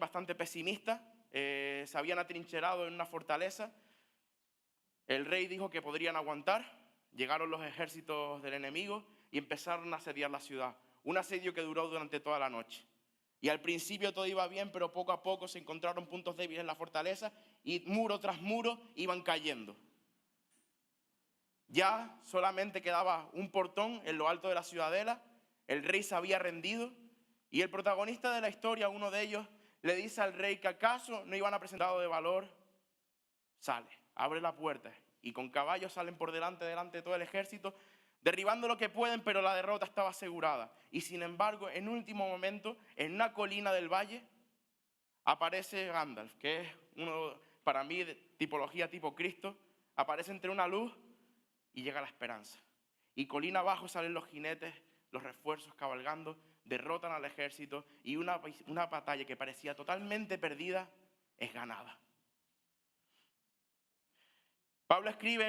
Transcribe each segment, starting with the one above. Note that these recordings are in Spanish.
bastante pesimista. Se habían atrincherado en una fortaleza. El rey dijo que podrían aguantar. Llegaron los ejércitos del enemigo y empezaron a asediar la ciudad. Un asedio que duró durante toda la noche. Y al principio todo iba bien, pero poco a poco se encontraron puntos débiles en la fortaleza y muro tras muro iban cayendo. Ya solamente quedaba un portón en lo alto de la ciudadela. El rey se había rendido y el protagonista de la historia, uno de ellos, le dice al rey que acaso no iban a presentar de valor. Sale, abre la puerta y con caballos salen por delante de todo el ejército, derribando lo que pueden, pero la derrota estaba asegurada. Y sin embargo, en un último momento, en una colina del valle, aparece Gandalf, que es uno, para mí, de tipología tipo Cristo. Aparece entre una luz y llega la esperanza. Y colina abajo salen los jinetes, los refuerzos cabalgando, derrotan al ejército y una batalla que parecía totalmente perdida es ganada. Pablo escribe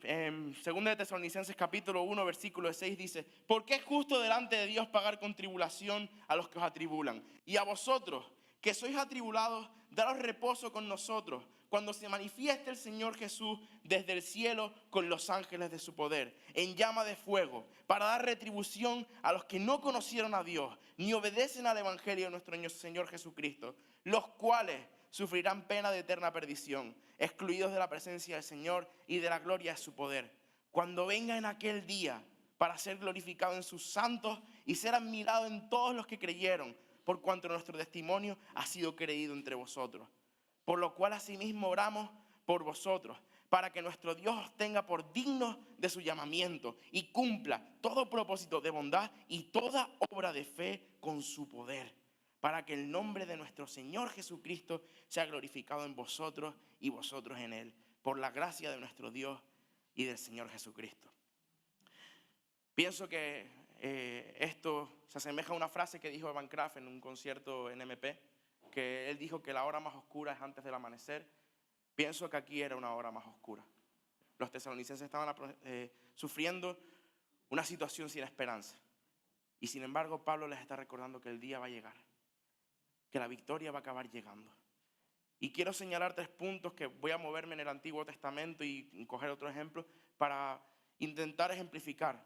en 2 de Tesalonicenses capítulo 1, versículo 6, dice: porque es justo delante de Dios pagar con tribulación a los que os atribulan. Y a vosotros, que sois atribulados, daros reposo con nosotros, cuando se manifieste el Señor Jesús desde el cielo con los ángeles de su poder, en llama de fuego, para dar retribución a los que no conocieron a Dios, ni obedecen al evangelio de nuestro Señor Jesucristo, los cuales sufrirán pena de eterna perdición, excluidos de la presencia del Señor y de la gloria de su poder, cuando venga en aquel día para ser glorificado en sus santos y ser admirado en todos los que creyeron, por cuanto nuestro testimonio ha sido creído entre vosotros. Por lo cual asimismo oramos por vosotros, para que nuestro Dios os tenga por dignos de su llamamiento y cumpla todo propósito de bondad y toda obra de fe con su poder, para que el nombre de nuestro Señor Jesucristo sea glorificado en vosotros y vosotros en Él, por la gracia de nuestro Dios y del Señor Jesucristo. Pienso que esto se asemeja a una frase que dijo Van Craft en un concierto en MP, que él dijo que la hora más oscura es antes del amanecer. Pienso que aquí era una hora más oscura. Los tesalonicenses estaban sufriendo una situación sin esperanza. Y sin embargo, Pablo les está recordando que el día va a llegar, que la victoria va a acabar llegando. Y quiero señalar 3 puntos que voy a moverme en el Antiguo Testamento y coger otro ejemplo para intentar ejemplificar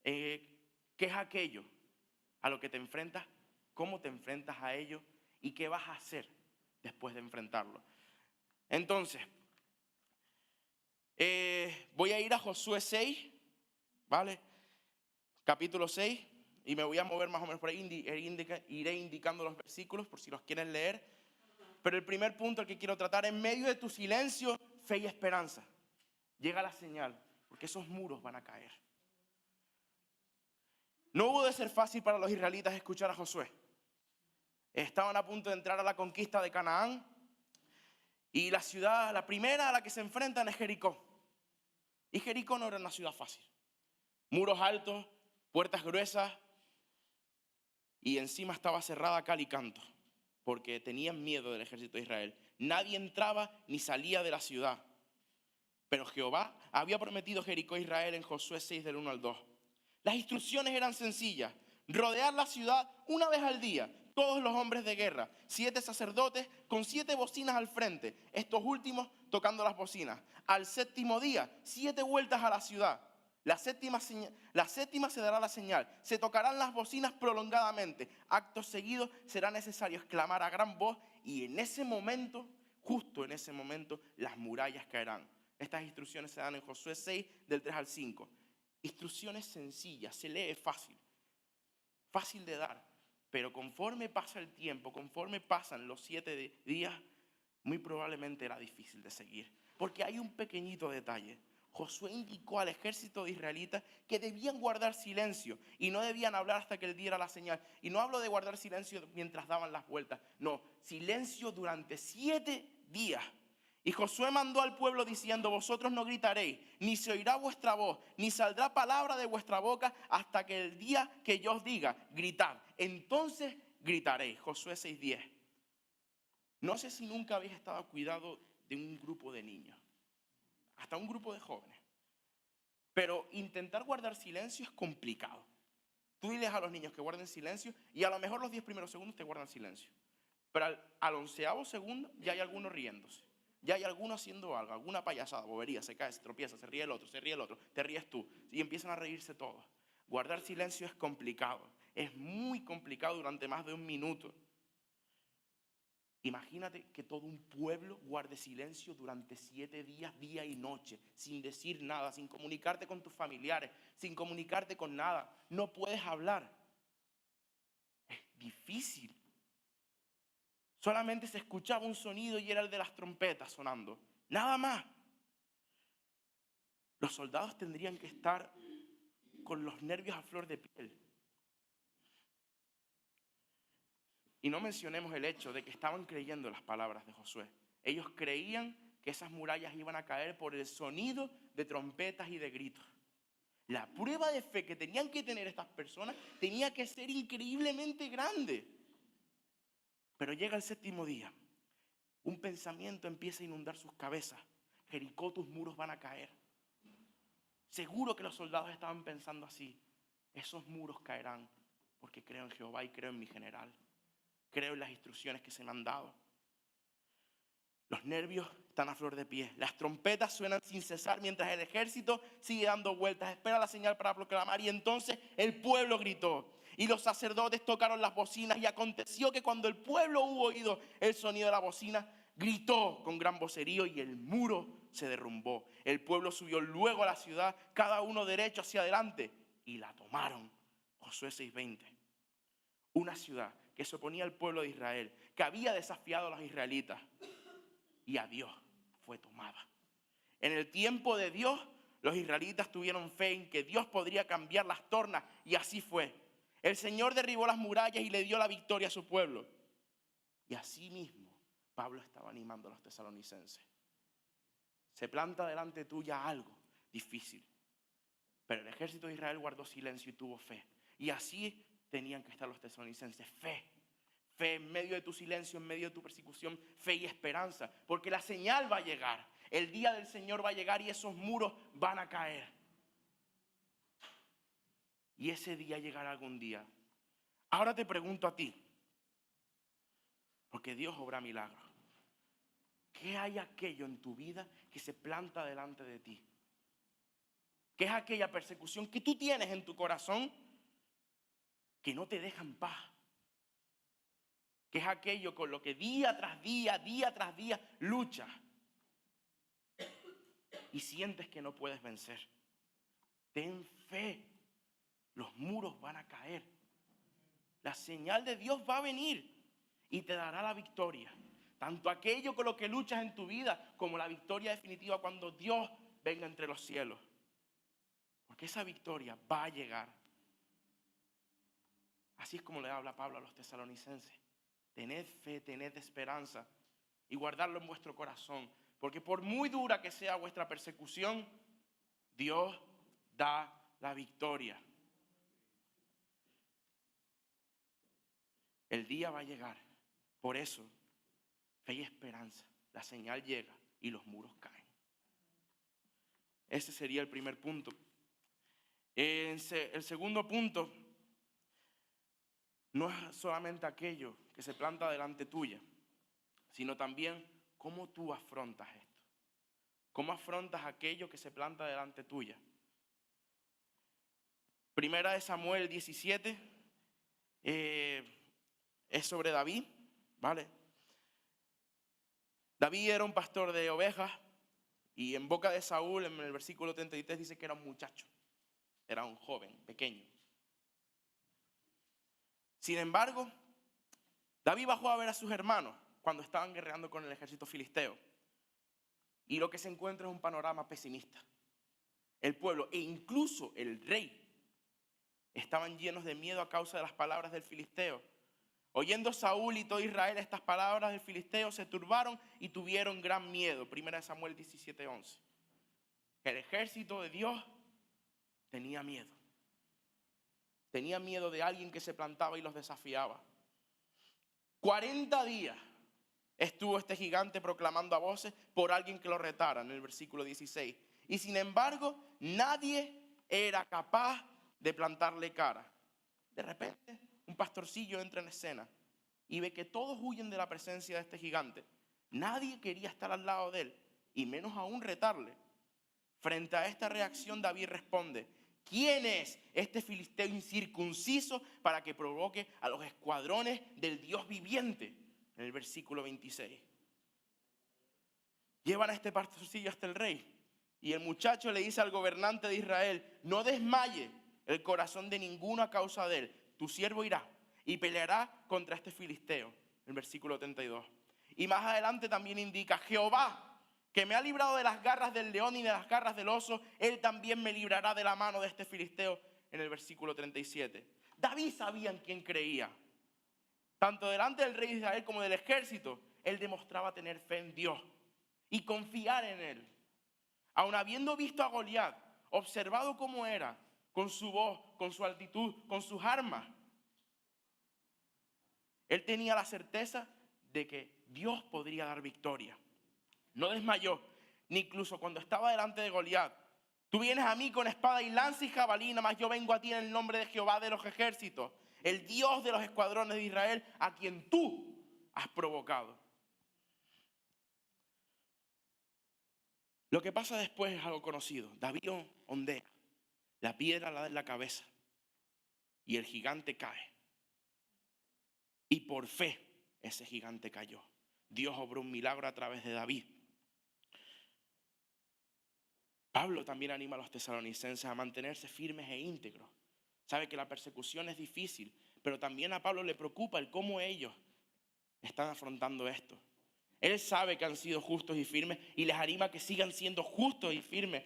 qué es aquello a lo que te enfrentas, cómo te enfrentas a ello y qué vas a hacer después de enfrentarlo. Entonces, voy a ir a Josué 6, ¿vale? Capítulo 6, y me voy a mover más o menos por ahí, iré indicando los versículos por si los quieren leer. Pero el primer punto al que quiero tratar: en medio de tu silencio, fe y esperanza. Llega la señal, porque esos muros van a caer. No hubo de ser fácil para los israelitas escuchar a Josué. Estaban a punto de entrar a la conquista de Canaán y la ciudad, la primera a la que se enfrentan es Jericó. Y Jericó no era una ciudad fácil. Muros altos, puertas gruesas y encima estaba cerrada a cal y canto, porque tenían miedo del ejército de Israel. Nadie entraba ni salía de la ciudad. Pero Jehová había prometido Jericó a Israel en Josué 6 del 1 al 2. Las instrucciones eran sencillas: rodear la ciudad una vez al día, todos los hombres de guerra, 7 sacerdotes con 7 bocinas al frente, estos últimos tocando las bocinas. Al 7º día, 7 vueltas a la ciudad. La séptima se dará la señal. Se tocarán las bocinas prolongadamente. Acto seguido será necesario exclamar a gran voz y en ese momento, justo en ese momento, las murallas caerán. Estas instrucciones se dan en Josué 6 del 3 al 5. Instrucciones sencillas, se lee fácil de dar, pero conforme pasa el tiempo, conforme pasan los 7 días, muy probablemente era difícil de seguir. Porque hay un pequeñito detalle. Josué indicó al ejército israelita que debían guardar silencio y no debían hablar hasta que él diera la señal. Y no hablo de guardar silencio mientras daban las vueltas, no, silencio durante 7 días. Y Josué mandó al pueblo diciendo: vosotros no gritaréis, ni se oirá vuestra voz, ni saldrá palabra de vuestra boca hasta que el día que yo os diga, gritad. Entonces gritaréis. Josué 6:10. No sé si nunca habéis estado a cuidado de un grupo de niños, hasta un grupo de jóvenes. Pero intentar guardar silencio es complicado. Tú diles a los niños que guarden silencio y a lo mejor los 10 primeros segundos te guardan silencio. Pero al 11º segundo ya hay algunos riéndose. Ya hay algunos haciendo algo, alguna payasada, bobería, se cae, se tropieza, se ríe el otro, te ríes tú. Y empiezan a reírse todos. Guardar silencio es complicado. Es muy complicado durante más de un minuto. Imagínate que todo un pueblo guarde silencio durante 7 días, día y noche, sin decir nada, sin comunicarte con tus familiares, sin comunicarte con nada. No puedes hablar. Es difícil. Solamente se escuchaba un sonido y era el de las trompetas sonando. Nada más. Los soldados tendrían que estar con los nervios a flor de piel. Y no mencionemos el hecho de que estaban creyendo las palabras de Josué. Ellos creían que esas murallas iban a caer por el sonido de trompetas y de gritos. La prueba de fe que tenían que tener estas personas tenía que ser increíblemente grande. Pero llega el 7º día. Un pensamiento empieza a inundar sus cabezas. Jericó, tus muros van a caer. Seguro que los soldados estaban pensando así. Esos muros caerán porque creo en Jehová y creo en mi general. Creo en las instrucciones que se me han dado. Los nervios están a flor de pie. Las trompetas suenan sin cesar mientras el ejército sigue dando vueltas. Espera la señal para proclamar. Y entonces el pueblo gritó. Y los sacerdotes tocaron las bocinas. Y aconteció que cuando el pueblo hubo oído el sonido de la bocina, gritó con gran vocerío y el muro se derrumbó. El pueblo subió luego a la ciudad, cada uno derecho hacia adelante. Y la tomaron. Josué 6:20. Una ciudad que se oponía al pueblo de Israel, que había desafiado a los israelitas, y a Dios fue tomada. En el tiempo de Dios, los israelitas tuvieron fe en que Dios podría cambiar las tornas, y así fue. El Señor derribó las murallas y le dio la victoria a su pueblo. Y así mismo, Pablo estaba animando a los tesalonicenses. Se planta delante tuya algo difícil, pero el ejército de Israel guardó silencio y tuvo fe. Y así tenían que estar los tesalonicenses. Fe en medio de tu silencio, en medio de tu persecución, fe y esperanza. Porque la señal va a llegar. El día del Señor va a llegar y esos muros van a caer. Y ese día llegará algún día. Ahora te pregunto a ti, porque Dios obra milagros. ¿Qué hay aquello en tu vida que se planta delante de ti? ¿Qué es aquella persecución que tú tienes en tu corazón que no te deja en paz? ¿Qué es aquello con lo que día tras día luchas y sientes que no puedes vencer? Ten fe, los muros van a caer. La señal de Dios va a venir y te dará la victoria. Tanto aquello con lo que luchas en tu vida como la victoria definitiva cuando Dios venga entre los cielos. Porque esa victoria va a llegar. Así es como le habla Pablo a los tesalonicenses. Tened fe, tened esperanza y guardarlo en vuestro corazón. Porque por muy dura que sea vuestra persecución, Dios da la victoria. El día va a llegar. Por eso, fe y esperanza. La señal llega y los muros caen. Ese sería el primer punto. El segundo punto no es solamente aquello que se planta delante tuya, sino también cómo tú afrontas esto. ¿Cómo afrontas aquello que se planta delante tuya? Primera de Samuel 17 es sobre David, ¿vale? David era un pastor de ovejas y en boca de Saúl, en el versículo 33, dice que era un muchacho, era un joven, pequeño. Sin embargo, David bajó a ver a sus hermanos cuando estaban guerreando con el ejército filisteo. Y lo que se encuentra es un panorama pesimista. El pueblo e incluso el rey estaban llenos de miedo a causa de las palabras del filisteo. Oyendo Saúl y todo Israel estas palabras del filisteo, se turbaron y tuvieron gran miedo. Primera de Samuel 17:11. El ejército de Dios tenía miedo. Tenía miedo de alguien que se plantaba y los desafiaba. 40 días estuvo este gigante proclamando a voces por alguien que lo retara, en el versículo 16. Y sin embargo, nadie era capaz de plantarle cara. De repente, un pastorcillo entra en escena y ve que todos huyen de la presencia de este gigante. Nadie quería estar al lado de él, y menos aún retarle. Frente a esta reacción, David responde: ¿quién es este filisteo incircunciso para que provoque a los escuadrones del Dios viviente? En el versículo 26. Llevan a este pastorcillo hasta el rey, y el muchacho le dice al gobernante de Israel: no desmaye el corazón de ninguno a causa de él. Tu siervo irá y peleará contra este filisteo. El versículo 32. Y más adelante también indica: Jehová, que me ha librado de las garras del león y de las garras del oso, él también me librará de la mano de este filisteo. En el versículo 37. David sabía en quién creía. Tanto delante del rey de Israel como del ejército, él demostraba tener fe en Dios y confiar en él. Aun habiendo visto a Goliat, observado cómo era, con su voz, con su altitud, con sus armas, él tenía la certeza de que Dios podría dar victoria. No desmayó, ni incluso cuando estaba delante de Goliat. Tú vienes a mí con espada y lanza y jabalina, mas yo vengo a ti en el nombre de Jehová de los ejércitos, el Dios de los escuadrones de Israel, a quien tú has provocado. Lo que pasa después es algo conocido. David ondea, la piedra la da en la cabeza y el gigante cae. Y por fe ese gigante cayó. Dios obró un milagro a través de David. Pablo también anima a los tesalonicenses a mantenerse firmes e íntegros. Sabe que la persecución es difícil, pero también a Pablo le preocupa el cómo ellos están afrontando esto. Él sabe que han sido justos y firmes y les anima a que sigan siendo justos y firmes,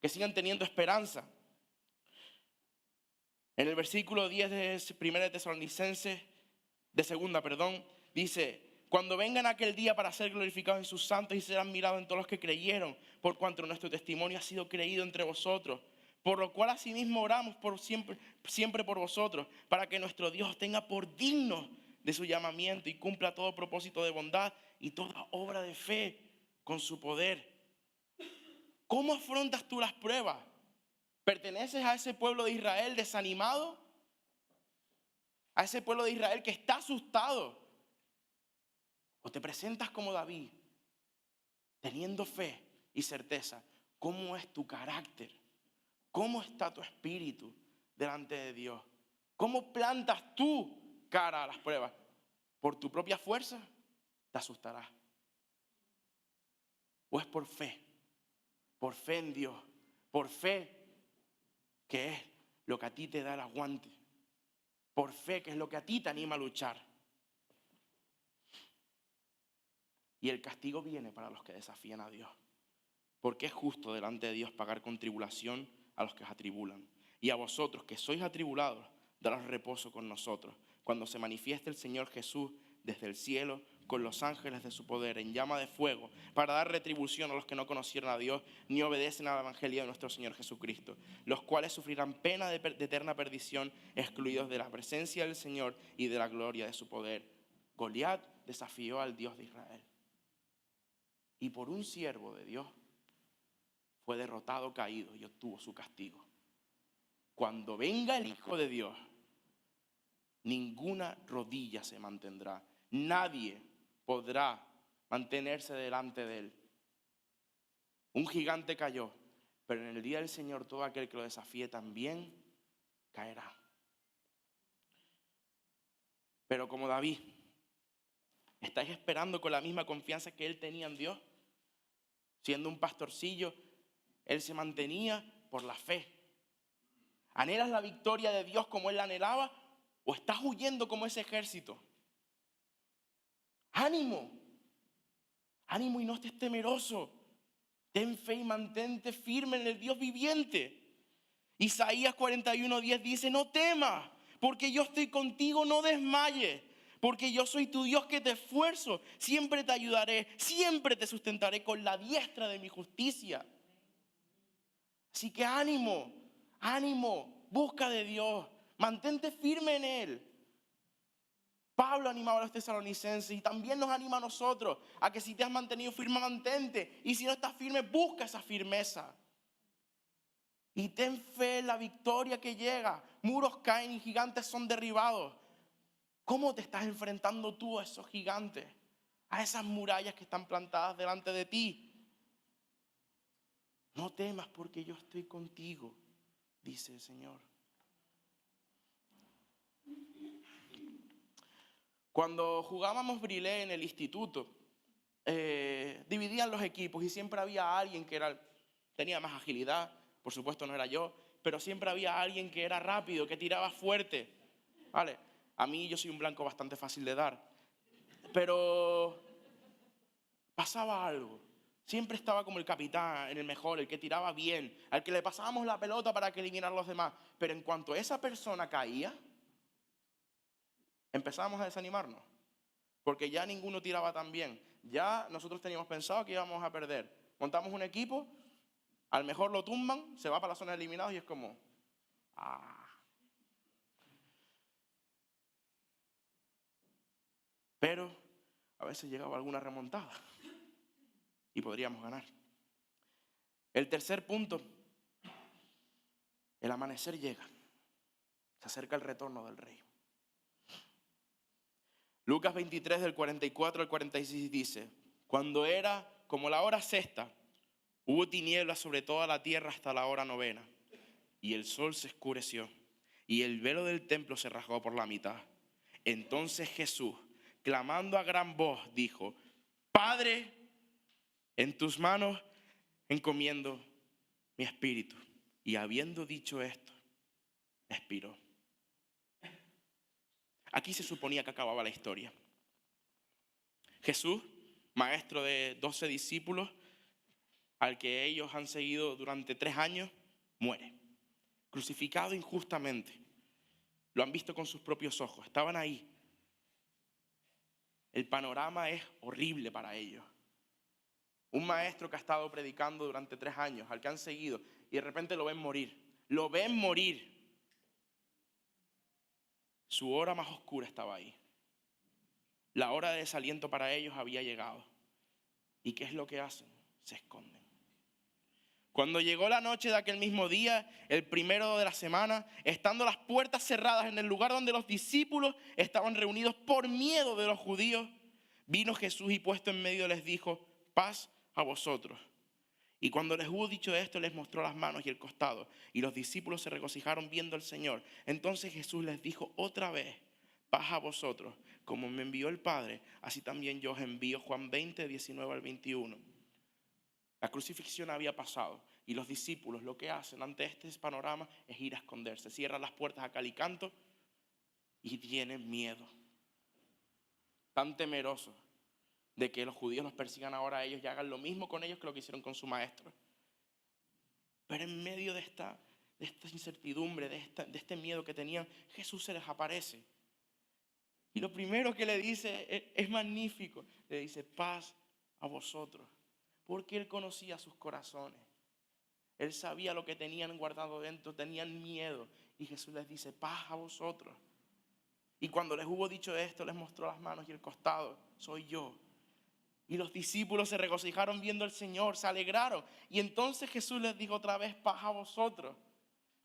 que sigan teniendo esperanza. En el versículo 10 de 1 Tesalonicenses, dice: cuando vengan aquel día para ser glorificados en sus santos y serán mirados en todos los que creyeron, por cuanto nuestro testimonio ha sido creído entre vosotros, por lo cual asimismo oramos siempre por vosotros, para que nuestro Dios tenga por digno de su llamamiento y cumpla todo propósito de bondad y toda obra de fe con su poder. ¿Cómo afrontas tú las pruebas? ¿Perteneces a ese pueblo de Israel desanimado? ¿A ese pueblo de Israel que está asustado? ¿O te presentas como David, teniendo fe y certeza? ¿Cómo es tu carácter? ¿Cómo está tu espíritu delante de Dios? ¿Cómo plantas tu cara a las pruebas? ¿Por tu propia fuerza? Te asustarás. ¿O es por fe en Dios, por fe que es lo que a ti te da el aguante, por fe que es lo que a ti te anima a luchar? Y el castigo viene para los que desafían a Dios, porque es justo delante de Dios pagar con tribulación a los que os atribulan. Y a vosotros que sois atribulados, daros reposo con nosotros, cuando se manifieste el Señor Jesús desde el cielo con los ángeles de su poder en llama de fuego, para dar retribución a los que no conocieron a Dios ni obedecen al evangelio de nuestro Señor Jesucristo, los cuales sufrirán pena de eterna perdición, excluidos de la presencia del Señor y de la gloria de su poder. Goliat desafió al Dios de Israel, y por un siervo de Dios fue derrotado, caído, y obtuvo su castigo. Cuando venga el Hijo de Dios, ninguna rodilla se mantendrá. Nadie podrá mantenerse delante de él. Un gigante cayó, pero en el día del Señor todo aquel que lo desafíe también caerá. Pero como David, ¿estáis esperando con la misma confianza que él tenía en Dios? Siendo un pastorcillo, él se mantenía por la fe. ¿Anhelas la victoria de Dios como él la anhelaba? ¿O estás huyendo como ese ejército? ¡Ánimo! ¡Ánimo y no estés temeroso! Ten fe y mantente firme en el Dios viviente. Isaías 41:10 dice: no temas, porque yo estoy contigo, no desmayes, porque yo soy tu Dios que te esfuerzo, siempre te ayudaré, siempre te sustentaré con la diestra de mi justicia. Así que ánimo, busca de Dios, mantente firme en Él. Pablo animaba a los tesalonicenses y también nos anima a nosotros a que si te has mantenido firme, mantente. Y si no estás firme, busca esa firmeza. Y ten fe en la victoria que llega. Muros caen y gigantes son derribados. ¿Cómo te estás enfrentando tú a esos gigantes? A esas murallas que están plantadas delante de ti. No temas porque yo estoy contigo, dice el Señor. Cuando jugábamos brilé en el instituto, dividían los equipos y siempre había alguien que tenía más agilidad. Por supuesto no era yo, pero siempre había alguien que era rápido, que tiraba fuerte. ¿Vale? A mí yo soy un blanco bastante fácil de dar. Pero pasaba algo. Siempre estaba como el capitán, el mejor, el que tiraba bien, al que le pasábamos la pelota para que eliminara a los demás. Pero en cuanto esa persona caía, empezábamos a desanimarnos. Porque ya ninguno tiraba tan bien. Ya nosotros teníamos pensado que íbamos a perder. Montamos un equipo, al mejor lo tumban, se va para la zona de eliminados y es como... Pero a veces llegaba alguna remontada y podríamos ganar. El tercer punto, el amanecer llega. Se acerca el retorno del rey. Lucas 23 del 44 al 46 dice, cuando era como la hora sexta, hubo tinieblas sobre toda la tierra hasta la hora novena, y el sol se oscureció, y el velo del templo se rasgó por la mitad. Entonces Jesús, clamando a gran voz, dijo, Padre, en tus manos encomiendo mi espíritu. Y habiendo dicho esto, expiró. Aquí se suponía que acababa la historia. Jesús, maestro de 12 discípulos, al que ellos han seguido durante 3 años, muere, crucificado injustamente. Lo han visto con sus propios ojos, estaban ahí. El panorama es horrible para ellos. Un maestro que ha estado predicando durante 3 años, al que han seguido, y de repente lo ven morir. Lo ven morir. Su hora más oscura estaba ahí. La hora de desaliento para ellos había llegado. ¿Y qué es lo que hacen? Se esconden. Cuando llegó la noche de aquel mismo día, el primero de la semana, estando las puertas cerradas en el lugar donde los discípulos estaban reunidos por miedo de los judíos, vino Jesús y puesto en medio les dijo, paz a vosotros. Y cuando les hubo dicho esto, les mostró las manos y el costado. Y los discípulos se regocijaron viendo al Señor. Entonces Jesús les dijo otra vez, paz a vosotros. Como me envió el Padre, así también yo os envío. Juan 20, 19 al 21. La crucifixión había pasado. Y los discípulos lo que hacen ante este panorama es ir a esconderse. Cierran las puertas a cal y canto y tienen miedo. Tan temerosos de que los judíos los persigan ahora a ellos y hagan lo mismo con ellos que lo que hicieron con su maestro. Pero en medio de esta incertidumbre, de este miedo que tenían, Jesús se les aparece. Y lo primero que le dice es magnífico. Le dice, paz a vosotros. Porque Él conocía sus corazones. Él sabía lo que tenían guardado dentro, tenían miedo. Y Jesús les dice, paz a vosotros. Y cuando les hubo dicho esto, les mostró las manos y el costado. Soy yo. Y los discípulos se regocijaron viendo al Señor, se alegraron. Y entonces Jesús les dijo otra vez, paz a vosotros.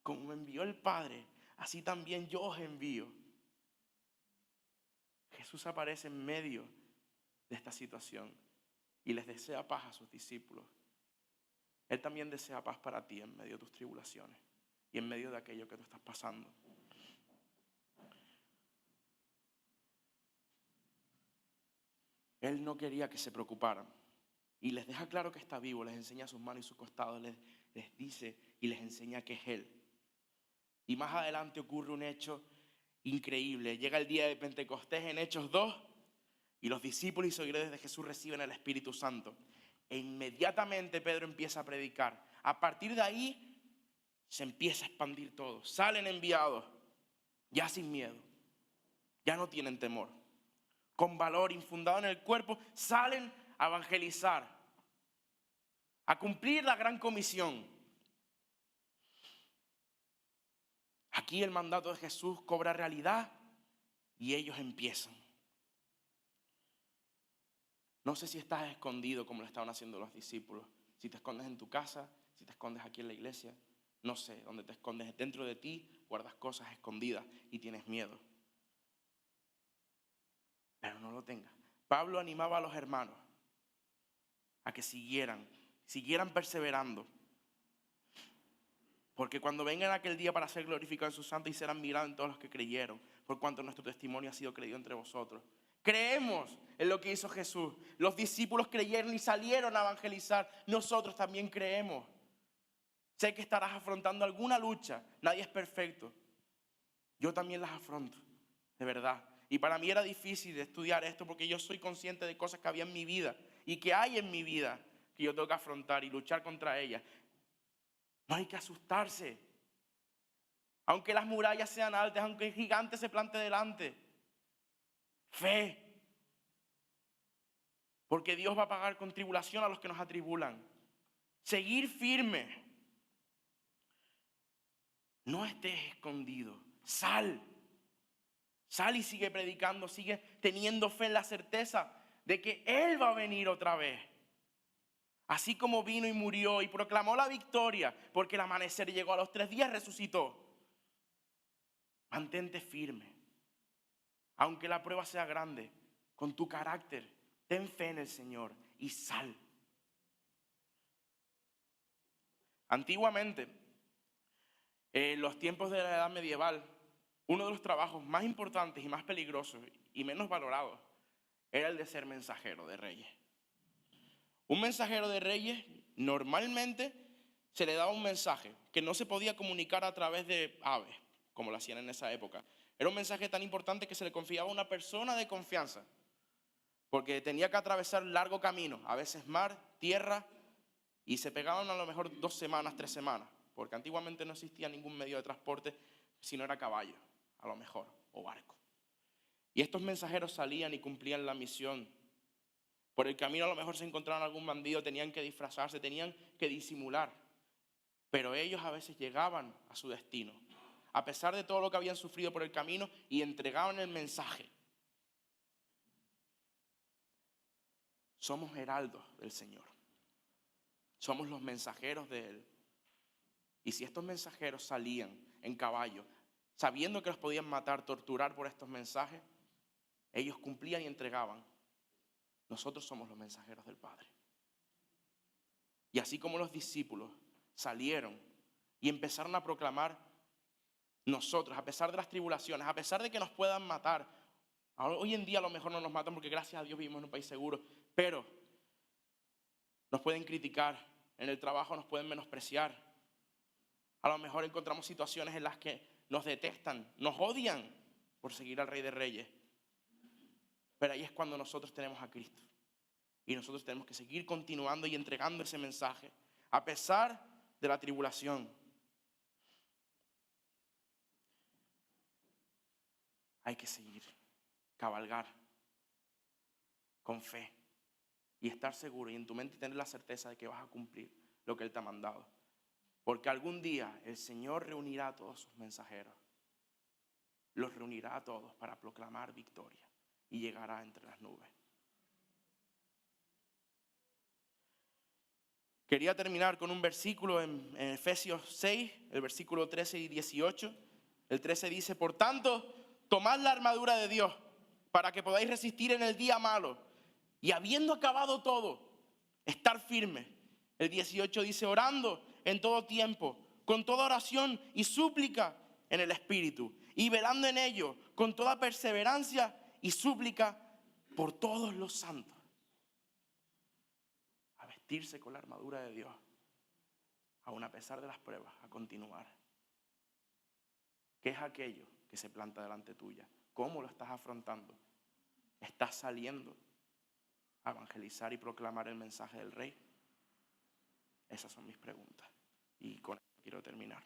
Como me envió el Padre, así también yo os envío. Jesús aparece en medio de esta situación y les desea paz a sus discípulos. Él también desea paz para ti en medio de tus tribulaciones y en medio de aquello que tú estás pasando. Él no quería que se preocuparan. Y les deja claro que está vivo, les enseña sus manos y sus costados, les dice y les enseña que es Él. Y más adelante ocurre un hecho increíble. Llega el día de Pentecostés en Hechos 2 y los discípulos y seguidores de Jesús reciben el Espíritu Santo. E inmediatamente Pedro empieza a predicar. A partir de ahí se empieza a expandir todo. Salen enviados, ya sin miedo, ya no tienen temor. Con valor infundado en el cuerpo, salen a evangelizar, a cumplir la gran comisión. Aquí el mandato de Jesús cobra realidad y ellos empiezan. No sé si estás escondido como lo estaban haciendo los discípulos. Si te escondes en tu casa, si te escondes aquí en la iglesia, no sé dónde te escondes. Dentro de ti guardas cosas escondidas y tienes miedo. pero no lo tengas. Pablo animaba a los hermanos a que siguieran perseverando. Porque cuando vengan aquel día para ser glorificados en su santo y serán mirados en todos los que creyeron, por cuanto nuestro testimonio ha sido creído entre vosotros. Creemos en lo que hizo Jesús. Los discípulos creyeron y salieron a evangelizar. Nosotros también creemos. Sé que estarás afrontando alguna lucha. Nadie es perfecto. Yo también las afronto, de verdad. Y para mí era difícil estudiar esto porque yo soy consciente de cosas que había en mi vida y que hay en mi vida que yo tengo que afrontar y luchar contra ellas. No hay que asustarse. Aunque las murallas sean altas, aunque el gigante se plante delante. Fe. Porque Dios va a pagar con tribulación a los que nos atribulan. Seguir firme. No estés escondido. Sal. Sal y sigue predicando. Sigue teniendo fe en la certeza de que Él va a venir otra vez. Así como vino y murió y proclamó la victoria, porque el amanecer llegó a los 3 días, resucitó. Mantente firme. Aunque la prueba sea grande, con tu carácter, ten fe en el Señor y sal. Antiguamente, en los tiempos de la edad medieval, uno de los trabajos más importantes y más peligrosos y menos valorados era el de ser mensajero de reyes. Un mensajero de reyes normalmente se le daba un mensaje que no se podía comunicar a través de aves, como lo hacían en esa época. Era un mensaje tan importante que se le confiaba a una persona de confianza, porque tenía que atravesar un largo camino, a veces mar, tierra, y se pegaban a lo mejor 2 semanas, 3 semanas, porque antiguamente no existía ningún medio de transporte, si no era caballo, a lo mejor, o barco. Y estos mensajeros salían y cumplían la misión. Por el camino a lo mejor se encontraron algún bandido, tenían que disfrazarse, tenían que disimular. Pero ellos a veces llegaban a su destino, a pesar de todo lo que habían sufrido por el camino, y entregaban el mensaje. Somos heraldos del Señor. Somos los mensajeros de Él. Y si estos mensajeros salían en caballo, sabiendo que los podían matar, torturar por estos mensajes, ellos cumplían y entregaban. Nosotros somos los mensajeros del Padre. Y así como los discípulos salieron y empezaron a proclamar, nosotros, a pesar de las tribulaciones, a pesar de que nos puedan matar, hoy en día a lo mejor no nos matan porque gracias a Dios vivimos en un país seguro, pero nos pueden criticar, en el trabajo nos pueden menospreciar. A lo mejor encontramos situaciones en las que nos detestan, nos odian por seguir al Rey de Reyes. Pero ahí es cuando nosotros tenemos a Cristo. Y nosotros tenemos que seguir continuando y entregando ese mensaje, a pesar de la tribulación. Hay que seguir, cabalgar con fe y estar seguro y en tu mente tener la certeza de que vas a cumplir lo que Él te ha mandado. Porque algún día el Señor reunirá a todos sus mensajeros. Los reunirá a todos para proclamar victoria y llegará entre las nubes. Quería terminar con un versículo en Efesios 6, el versículo 13 y 18. El 13 dice: por tanto, tomad la armadura de Dios para que podáis resistir en el día malo y habiendo acabado todo, estar firmes. El 18 dice: orando en todo tiempo, con toda oración y súplica en el Espíritu, y velando en ello con toda perseverancia y súplica por todos los santos. A vestirse con la armadura de Dios, aun a pesar de las pruebas, a continuar. ¿Qué es aquello que se planta delante tuya? ¿Cómo lo estás afrontando? ¿Estás saliendo a evangelizar y proclamar el mensaje del Rey? Esas son mis preguntas y con esto quiero terminar.